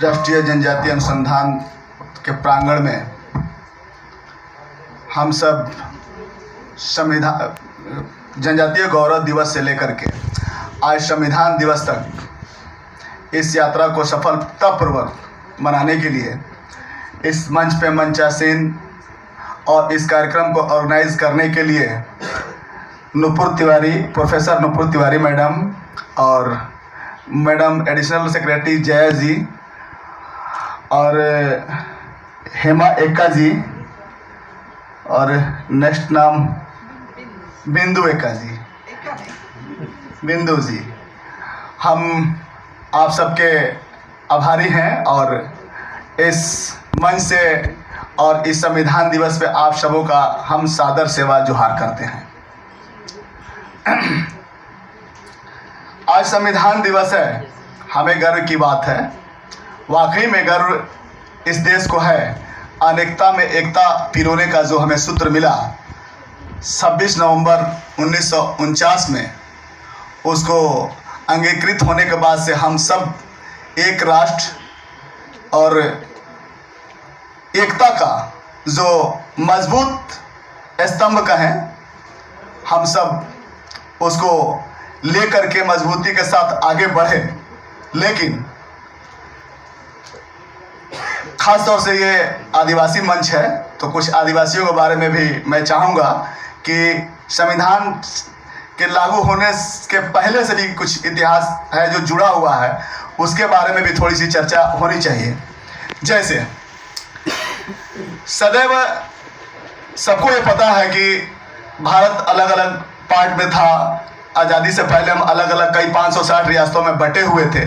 राष्ट्रीय जनजातीय अनुसंधान के प्रांगण में हम सब संविधान जनजातीय गौरव दिवस से लेकर के आज संविधान दिवस तक इस यात्रा को सफलतापूर्वक मनाने के लिए इस मंच पे मंचासीन और इस कार्यक्रम को ऑर्गेनाइज करने के लिए नुपुर तिवारी, प्रोफेसर नुपुर तिवारी मैडम और मैडम एडिशनल सेक्रेटरी जया जी और हेमा एक्का जी और नेक्स्ट नाम बिंदु एक्का जी, बिंदु जी, हम आप सबके आभारी हैं और इस मंच से और इस संविधान दिवस पे आप सबों का हम सादर सेवा जोहार करते हैं। आज संविधान दिवस है, हमें गर्व की बात है, वाकई में गर्व इस देश को है। अनेकता में एकता पिरोने का जो हमें सूत्र मिला 26 नवंबर 1949 में, उसको अंगीकृत होने के बाद से हम सब एक राष्ट्र और एकता का जो मजबूत स्तंभ का है, हम सब उसको लेकर के मजबूती के साथ आगे बढ़े। लेकिन खास तौर से ये आदिवासी मंच है, तो कुछ आदिवासियों के बारे में भी मैं चाहूँगा कि संविधान के लागू होने के पहले से भी कुछ इतिहास है जो जुड़ा हुआ है, उसके बारे में भी थोड़ी सी चर्चा होनी चाहिए। जैसे सदैव सबको ये पता है कि भारत अलग अलग पार्ट में था। आज़ादी से पहले हम अलग अलग कई 560 रियासतों में बटे हुए थे।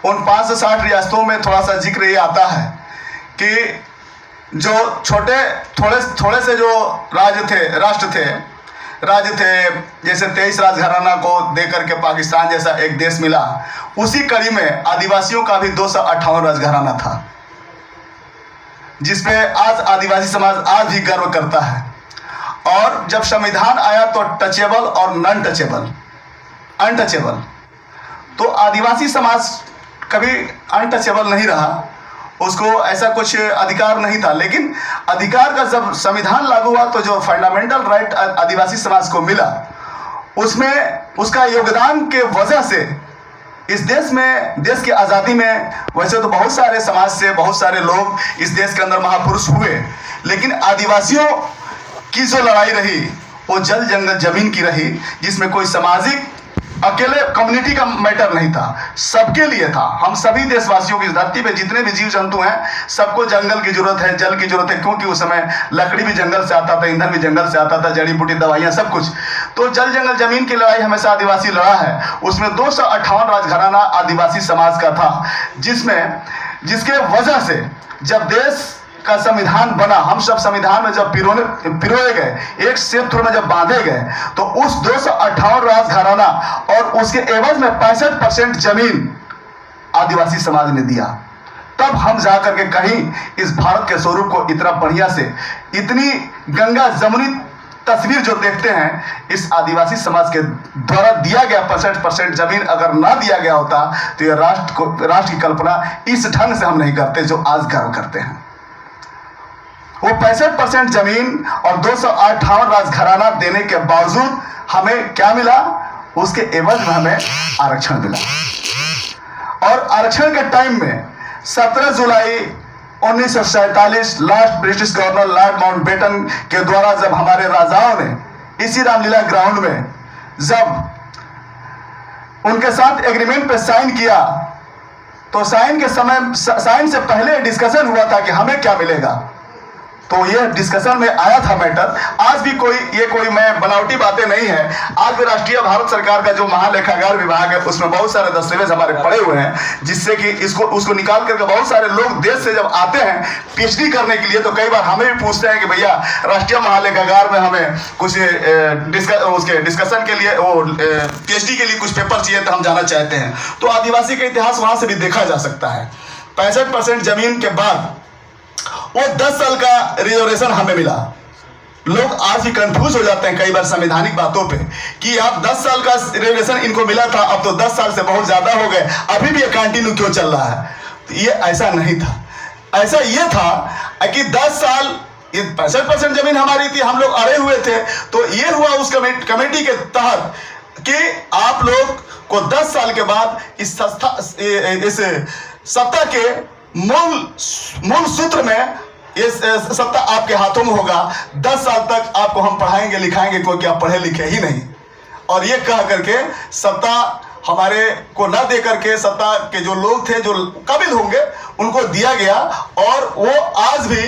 उन 560 रियासतों में थोड़ा सा जिक्र ये आता है कि जो थोड़े से जो राष्ट्र थे, जैसे 23 राजघराना को देकर के पाकिस्तान जैसा एक देश मिला, उसी कड़ी में आदिवासियों का भी 258 राजघराना था, जिसपे आज आदिवासी समाज आज भी गर्व करता है। और जब संविधान आया तो टचेबल और नॉन टचेबल, अनटचेबल, तो आदिवासी समाज कभी अनटचेबल नहीं रहा, उसको ऐसा कुछ अधिकार नहीं था। लेकिन अधिकार का जब संविधान लागू हुआ तो जो फंडामेंटल राइट आदिवासी समाज को मिला, उसमें उसका योगदान के वजह से इस देश में, देश की आज़ादी में वैसे तो बहुत सारे समाज से बहुत सारे लोग इस देश के अंदर महापुरुष हुए, लेकिन आदिवासियों की जो लड़ाई रही वो जल जंगल जमीन की रही, जिसमें कोई सामाजिक अकेले कम्युनिटी का मैटर नहीं था, सबके लिए था। हम सभी देशवासियों की, इस धरती पे जितने भी जीव जंतु हैं, सबको जंगल की जरूरत है, जल की जरूरत है, क्योंकि उस समय लकड़ी भी जंगल से आता था, ईंधन भी जंगल से आता था, जड़ी बूटी दवाइयाँ सब कुछ। तो जल जंगल जमीन की लड़ाई हमेशा आदिवासी लड़ा है। उसमें 258 राजघराना आदिवासी समाज का था, जिसके वजह से जब देश का संविधान बना, हम सब संविधान में जब पिरोए गए, एक क्षेत्र में जब बांधे गए, तो उस 258 राजघराना और उसके एवज में 65% जमीन आदिवासी समाज ने दिया। तब हम जाकर के कहीं इस भारत के स्वरूप को इतना बढ़िया से, इतनी गंगा जमुनी तस्वीर जो देखते हैं, इस आदिवासी समाज के द्वारा दिया गया 65% जमीन अगर ना दिया गया होता तो यह राष्ट्र की कल्पना इस ढंग से हम नहीं करते जो आज गर्व करते हैं। वो 65% जमीन और 258 राजघराना देने के बावजूद हमें क्या मिला? उसके एवज में हमें आरक्षण मिला। और आरक्षण के टाइम में 17 जुलाई 1947 last British governor Lord Mountbatten के द्वारा जब हमारे राजाओं ने इसी रामलीला ग्राउंड में जब उनके साथ एग्रीमेंट पे साइन किया, तो साइन से पहले डिस्कशन हुआ था कि हमें क्या मिलेगा। तो ये डिस्कशन में आया था मैटर। आज भी कोई मैं बनावटी बातें नहीं है। आज भी राष्ट्रीय भारत सरकार का जो महालेखागार विभाग है, उसमें बहुत सारे दस्तावेज हमारे पड़े हुए हैं, जिससे कि उसको निकाल करके बहुत सारे लोग देश से जब आते हैं पीएचडी करने के लिए, तो कई बार हमें भी पूछते हैं कि भैया राष्ट्रीय महालेखागार में हमें कुछ उसके डिस्कशन के लिए, वो पीएचडी के लिए कुछ पेपर चाहिए, तो हम जाना चाहते हैं। तो आदिवासी का इतिहास वहां से भी देखा जा सकता है। 65% जमीन के बाद वो 10 साल का रिजर्वेशन हमें मिला। लोग आज भी कंफ्यूज हो जाते हैं कई बार संवैधानिक बातों पे कि आप 10 साल का रिजर्वेशन इनको मिला था, अब तो 10 साल से बहुत ज्यादा हो गए, अभी भी ये कंटिन्यू क्यों चल रहा है। तो ये ऐसा नहीं था, ऐसा ये था कि 10 साल ये 65% जमीन हमारी थी, हम लोग अड़े हुए थे। तो ये हुआ उस कमेटी के तहत कि आप लोग को 10 साल के बाद इस सत्ता के मूल सूत्र में ये सत्ता आपके हाथों में होगा। 10 साल तक आपको हम पढ़ाएंगे लिखाएंगे, क्योंकि आप पढ़े लिखे ही नहीं। और ये कह करके सत्ता हमारे को न दे करके सत्ता के जो लोग थे जो काबिल होंगे उनको दिया गया, और वो आज भी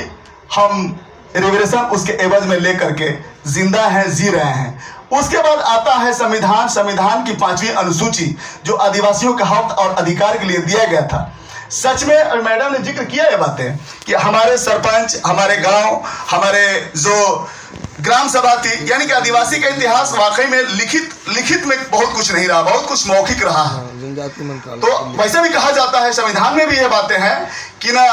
हम रिजर्वेशन उसके एवज में लेकर के जिंदा हैं, जी रहे हैं। उसके बाद आता है संविधान। संविधान की 5वीं अनुसूची जो आदिवासियों के हक और अधिकार के लिए दिया गया था। सच में मैडम ने जिक्र किया ये बातें कि हमारे सरपंच, हमारे गांव, हमारे जो ग्राम सभा थी, यानी कि आदिवासी का इतिहास वाकई में लिखित में बहुत कुछ नहीं रहा, बहुत कुछ मौखिक रहा है। तो वैसे भी कहा जाता है, संविधान में भी ये बातें हैं कि ना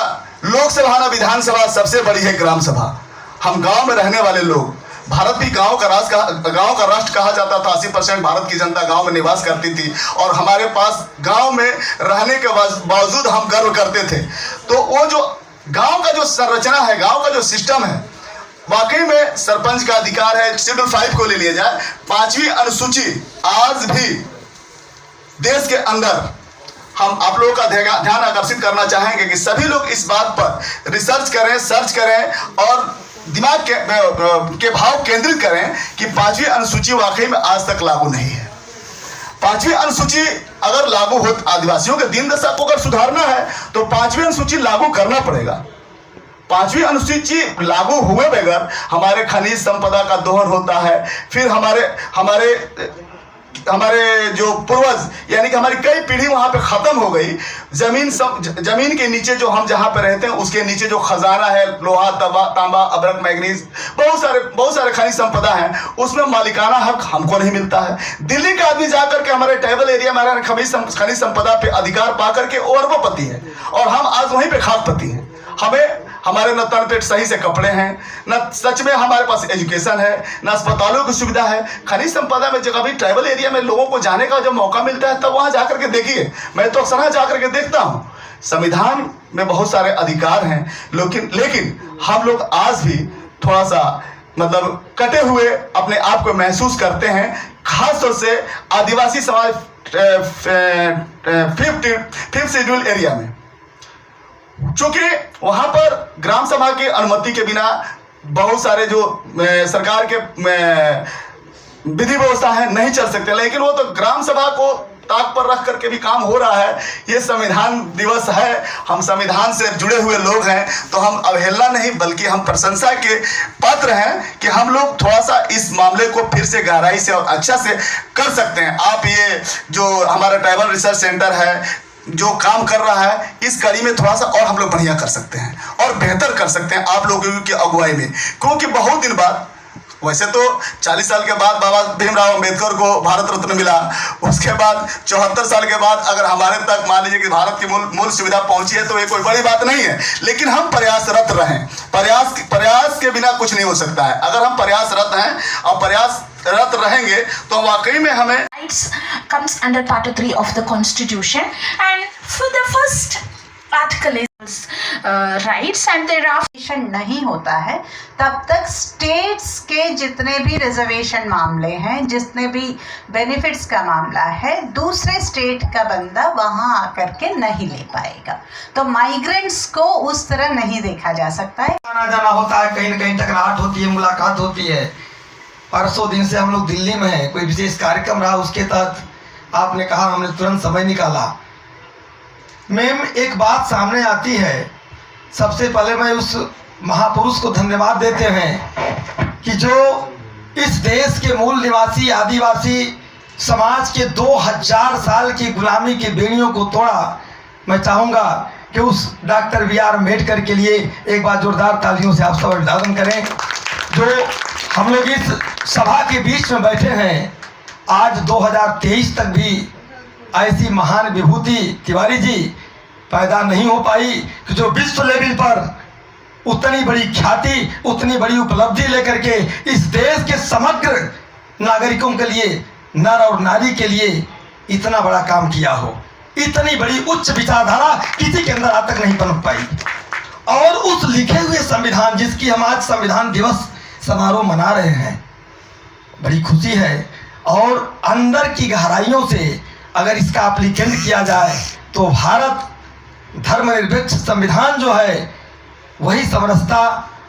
लोकसभा ना विधानसभा, सबसे बड़ी है ग्राम सभा। हम गांव में रहने वाले लोग, भारत भी गांव का राष्ट्र कहा जाता था। 80% भारत की जनता गांव में निवास करती थी, और हमारे पास गांव में रहने के बावजूद हम गर्व करते थे। तो वो जो गांव का जो संरचना है, गांव का जो सिस्टम है, वाकई में सरपंच का अधिकार है। शेड्यूल 5 को ले लिया जाए, 5वीं अनुसूची आज भी देश के अंदर हम आप लोगों का ध्यान आकर्षित करना चाहेंगे कि सभी लोग इस बात पर रिसर्च करें, सर्च करें और दिमाग के भाव केंद्रित करें कि 5वीं अनुसूची वाकई में आज तक लागू नहीं है। 5वीं अनुसूची अगर लागू हो, आदिवासियों के दिन दशा को अगर सुधारना है तो 5वीं अनुसूची लागू करना पड़ेगा। 5वीं अनुसूची लागू हुए बगैर हमारे खनिज संपदा का दोहन होता है। फिर हमारे जो पूर्वज, यानी कि हमारी कई पीढ़ी वहां पे खत्म हो गई। जमीन के नीचे जो हम जहां पे रहते हैं उसके नीचे जो खजाना है, लोहा, तांबा, अभ्रक, मैग्नीज, बहुत सारे खनिज संपदा है, उसमें मालिकाना हक हमको नहीं मिलता है। दिल्ली का आदमी जाकर के हमारे ट्राइबल एरिया में खनिज संपदा पे अधिकार पा करके अरबोपति है, और हम आज वहीं पे खाकपति हैं। हमारे न तन पेट सही से कपड़े हैं, न सच में हमारे पास एजुकेशन है, न अस्पतालों की सुविधा है। खनिज संपदा में जगह भी ट्राइबल एरिया में लोगों को जाने का जब मौका मिलता है तब वहां जाकर के देखिए। मैं तो अक्सर जाकर के देखता हूं। संविधान में बहुत सारे अधिकार हैं, लेकिन हम लोग आज भी थोड़ा सा मतलब कटे हुए अपने आप को महसूस करते हैं, खासतौर से आदिवासी समाज 5th शेड्यूल एरिया में। चूंकि वहां पर ग्राम सभा की अनुमति के बिना बहुत सारे जो सरकार के विधि व्यवस्था है नहीं चल सकते, लेकिन वो तो ग्राम सभा को ताक पर रख करके भी काम हो रहा है। ये संविधान दिवस है, हम संविधान से जुड़े हुए लोग हैं, तो हम अवहेलना नहीं बल्कि हम प्रशंसा के पात्र हैं कि हम लोग थोड़ा सा इस मामले को फिर से गहराई से और अच्छा से कर सकते हैं। आप ये जो हमारा ट्राइबल रिसर्च सेंटर है जो काम कर रहा है, इस कड़ी में थोड़ा सा और हम लोग बढ़िया कर सकते हैं और बेहतर कर सकते हैं आप लोगों की अगुवाई में। क्योंकि बहुत दिन बाद, वैसे तो 40 साल के बाद बाबा भीमराव अंबेडकर को भारत रत्न मिला, उसके बाद 74 साल के बाद अगर हमारे तक मान लीजिए कि भारत की मूल सुविधा पहुंची है तो ये कोई बड़ी बात नहीं है। लेकिन हम प्रयासरत रहें, प्रयास के बिना कुछ नहीं हो सकता है। अगर हम प्रयासरत हैं और प्रयासरत रहेंगे तो वाकई में हमें comes under part 3 of the constitution, and for the first article is rights and thereafter नहीं होता है तब तक स्टेट्स के जितने भी रिजर्वेशन मामले हैं, जितने भी बेनिफिट्स का मामला है, दूसरे स्टेट का बंदा वहाँ आकर के नहीं ले पाएगा। तो माइग्रेंट्स को उस तरह नहीं देखा जा सकता है। आना जाना होता है, कहीं न कहीं टकराहट होती है, मुलाकात होती है। परसों दिन से हम लोग दिल्ली में हैं, कोई विशेष कार्यक्रम रहा, उसके तहत आपने कहा, हमने तुरंत समय निकाला। मैम एक बात सामने आती है, सबसे पहले मैं उस महापुरुष को धन्यवाद देते हैं कि जो इस देश के मूल निवासी आदिवासी समाज के 2000 साल की गुलामी की बेड़ियों को तोड़ा। मैं चाहूँगा कि उस डॉक्टर B.R. अम्बेडकर के लिए एक बार जोरदार तालियों से आप सब अभिवादन करें। जो हम लोग इस सभा के बीच में बैठे हैं, आज 2023 तक भी ऐसी महान विभूति तिवारी जी पैदा नहीं हो पाई कि जो विश्व लेवल पर उतनी बड़ी ख्याति, उतनी बड़ी उपलब्धि लेकर के इस देश के समग्र नागरिकों के लिए, नर और नारी के लिए इतना बड़ा काम किया हो, इतनी बड़ी उच्च विचारधारा किसी के अंदर आज तक नहीं पनप पाई। और उस लिखे हुए संविधान, जिसकी हम आज संविधान दिवस समारोह मना रहे हैं, बड़ी खुशी है। और अंदर की गहराइयों से अगर इसका एप्लीकेंट किया जाए तो भारत धर्मनिरपेक्ष संविधान जो है वही समरसता,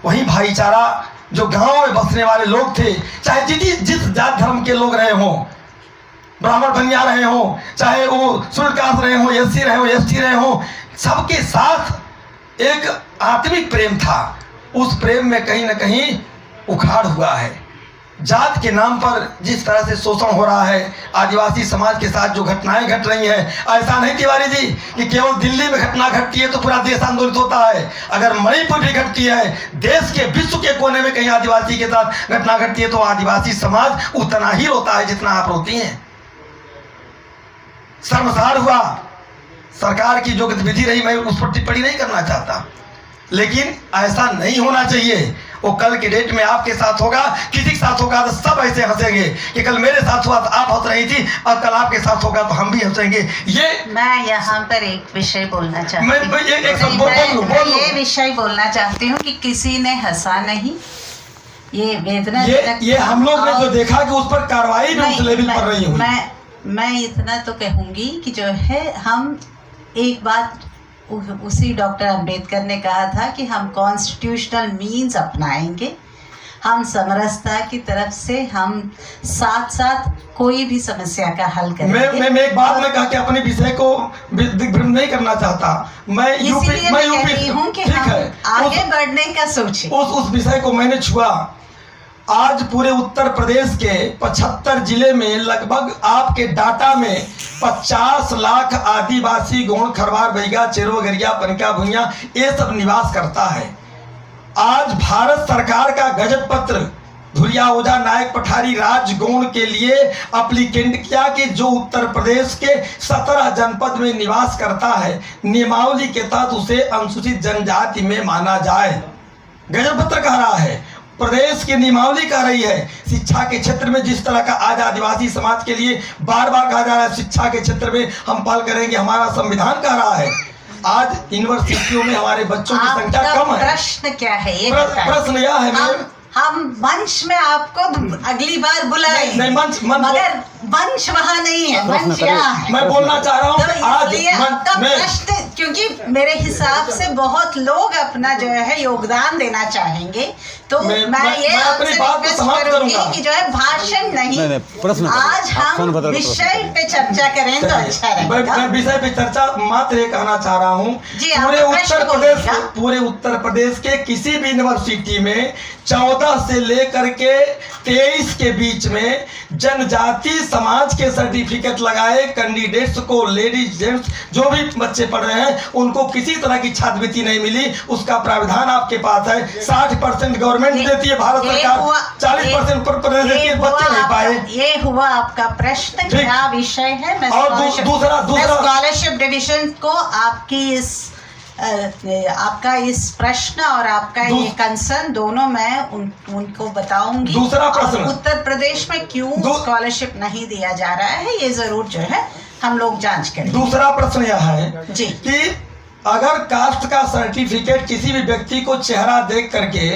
वही भाईचारा, जो गांव में बसने वाले लोग थे, चाहे जिस जात धर्म के लोग रहे हों, ब्राह्मण बनिया रहे हों, चाहे वो शुल्कास रहे हों, एससी रहे हों, एसटी रहे हों, सबके साथ एक आत्मिक प्रेम था। उस प्रेम में कहीं ना कहीं उखाड़ हुआ है। जात के नाम पर जिस तरह से शोषण हो रहा है, आदिवासी समाज के साथ जो घटनाएं घट रही हैं, ऐसा नहीं तिवारी जी कि केवल दिल्ली में घटना घटती है तो पूरा देश आंदोलित होता है। अगर मणिपुर भी घटती है, देश के विश्व के कोने में कहीं आदिवासी के साथ घटना घटती है तो आदिवासी समाज उतना ही रोता है जितना आप रोती हैं। शर्मसार हुआ सरकार की जो गतिविधि रही, मैं उस पर टिप्पणी नहीं करना चाहता, लेकिन ऐसा नहीं होना चाहिए। वो कल के डेट में आपके साथ होगा, किसी के साथ होगा तो सब ऐसे हंसेंगे कि कल मेरे साथ हुआ तो आप हंस रही थी, और कल आपके साथ होगा तो हम भी हंसेंगे। ये मैं यहाँ पर एक विषय बोलना चाहती हूँ, ये विषय बोलना चाहती हूँ कि किसी ने हंसा नहीं, ये वेदना ये हम लोग ने जो देखा कि उस पर कार्रवाई भी उस लेवल पर नहीं हुई। मैं इतना तो कहूँगी कि जो है, हम एक बात उसी डॉक्टर अंबेडकर ने कहा था कि हम कॉन्स्टिट्यूशनल मीन्स अपनाएंगे, हम समरसता की तरफ से हम साथ साथ कोई भी समस्या का हल करेंगे। मैं एक बात में कहा कि अपने विषय को दिग्भ्रम नहीं करना चाहता, मैं इसीलिए मैं कह रही हूँ कि हम आगे बढ़ने का सोचें। उस विषय को मैंने छुआ। आज पूरे उत्तर प्रदेश के 75 जिले में लगभग आपके डाटा में 50 लाख आदिवासी गोंड, खरवार, बैगा, चेरो, गरिया, पनका, भुइया ये सब निवास करता है। आज भारत सरकार का गजट पत्र धुरिया, ओझा, नायक, पठारी, राजगोंड के लिए एप्लीकेंट किया कि जो उत्तर प्रदेश के 17 जनपद में निवास करता है, नियमावली के तहत उसे अनुसूचित जनजाति में माना जाए। गजट पत्र कह रहा है, प्रदेश की नियमावली कह रही है। शिक्षा के क्षेत्र में जिस तरह का आज आदिवासी समाज के लिए बार बार कहा जा रहा है, शिक्षा के क्षेत्र में हम पहल करेंगे, हमारा संविधान कह रहा है। आज यूनिवर्सिटियों में हमारे बच्चों की संख्या कम है। प्रश्न क्या है ये प्रश्न यह है, हम मंच में आपको अगली बार बुलाएं, नहीं मंच मगर मंच वहाँ नहीं है, मंच यहाँ है। मैं बोलना चाह रहा हूँ तो आज आपका प्रश्न, क्योंकि मेरे हिसाब से बहुत लोग अपना जो है योगदान देना चाहेंगे, तो मैं ये अपनी बात को समाप्त करूंगा कि जो है भाषण नहीं, प्रश्न आज हम विषय पे चर्चा करें तो अच्छा रहेगा। मैं विषय पे चर्चा मात्र ये कहना चाह रहा हूँ, पूरे उत्तर प्रदेश के किसी भी यूनिवर्सिटी में 14 से लेकर के 23 के बीच में जनजाति समाज के सर्टिफिकेट लगाए कैंडिडेट्स को, लेडीज जेंट्स जो भी बच्चे पढ़ रहे हैं उनको किसी तरह की छात्रवृत्ति नहीं मिली। उसका प्रावधान आपके पास है। 60% गवर्नमेंट देती है भारत सरकार, 40% उत्तर प्रदेश देती है, बच्चे नहीं पाए। ये हुआ आपका प्रश्न, क्या विषय है। मैं दूसरा स्कॉलरशिप डिवीजन को आपका इस प्रश्न और आपका ये कंसर्न दोनों मैं उनको बताऊंगी। दूसरा प्रश्न, उत्तर प्रदेश में क्यों स्कॉलरशिप नहीं दिया जा रहा है, ये जरूर जो है हम लोग जांच करें। दूसरा प्रश्न यह है जी कि अगर कास्ट का सर्टिफिकेट किसी भी व्यक्ति को चेहरा देख करके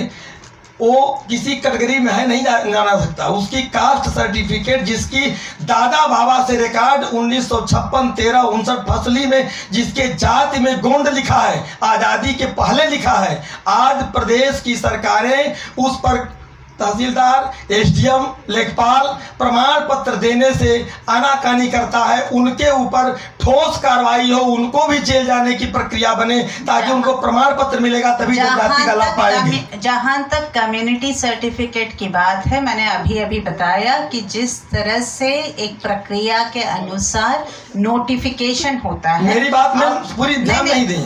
वो किसी कैटेगरी में है नहीं जाना सकता, उसकी कास्ट सर्टिफिकेट जिसकी दादा बाबा से रिकॉर्ड 1956, 13, 59 फसली में जिसके जाति में गोंड लिखा है, आज़ादी के पहले लिखा है, आज प्रदेश की सरकारें उस पर तहसीलदार, एसडीएम, लेखपाल प्रमाण पत्र देने से आनाकानी करता है। उनके ऊपर ठोस कार्रवाई हो, उनको भी जेल जाने की प्रक्रिया बने ताकि उनको प्रमाण पत्र मिलेगा, तभी जनजाति का लाभ पाएंगे। जहां तक कम्युनिटी सर्टिफिकेट की बात है, मैंने अभी बताया कि जिस तरह से एक प्रक्रिया के अनुसार नोटिफिकेशन होता है, मेरी बात में पूरी ध्यान नहीं दें,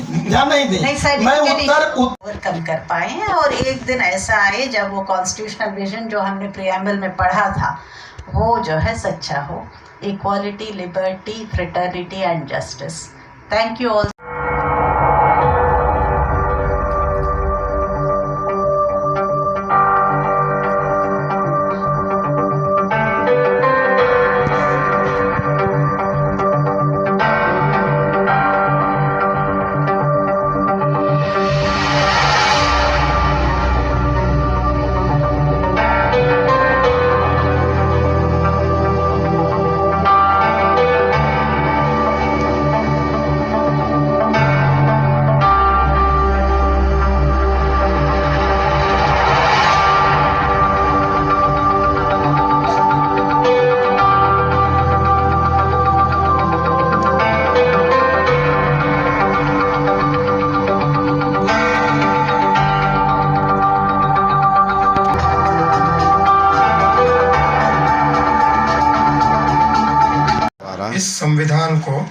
मैं उत्तर कम कर पाए हैं। और एक दिन ऐसा आए जब वो कॉन्स्टिट्यूशनल विजन जो हमने प्रियम्बल में पढ़ा था वो जो है सच्चा हो। Equality, liberty, fraternity and justice. Thank you all.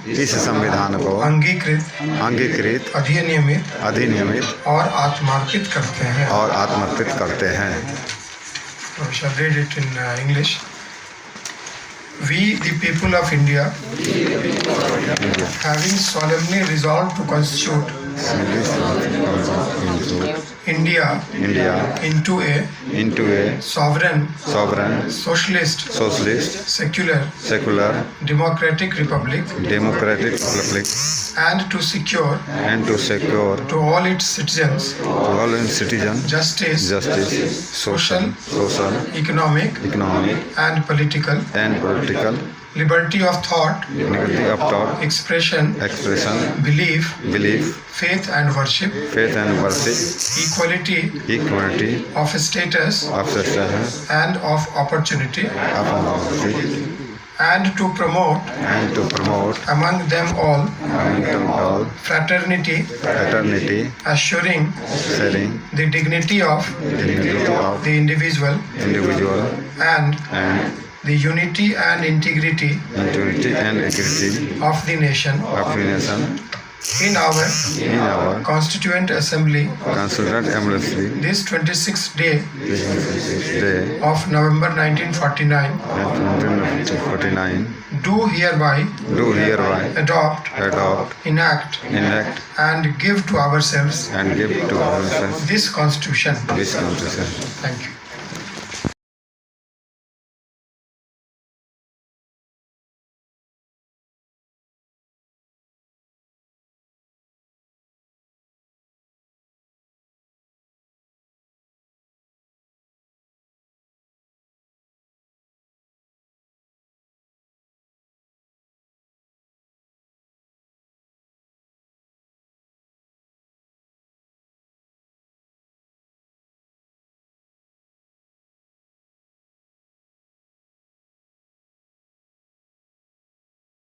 इस संविधान को अंगीकृत अधिनियमित और आत्मार्पित करते हैं। और आत्मर्पित करते हैं। We shall read it in English. We, the people of India, having solemnly resolved to constitute India into a sovereign, socialist, secular, democratic republic, and to secure to all its citizens justice, social, economic, and political liberty of thought, expression, belief, faith and worship, equality of status and of opportunity, and to promote among them all fraternity, assuring the dignity of the individual and the unity and integrity of the nation. In our Constituent Assembly, this 26th day of November 1949, do hereby adopt, enact, and give to ourselves this Constitution. Thank you.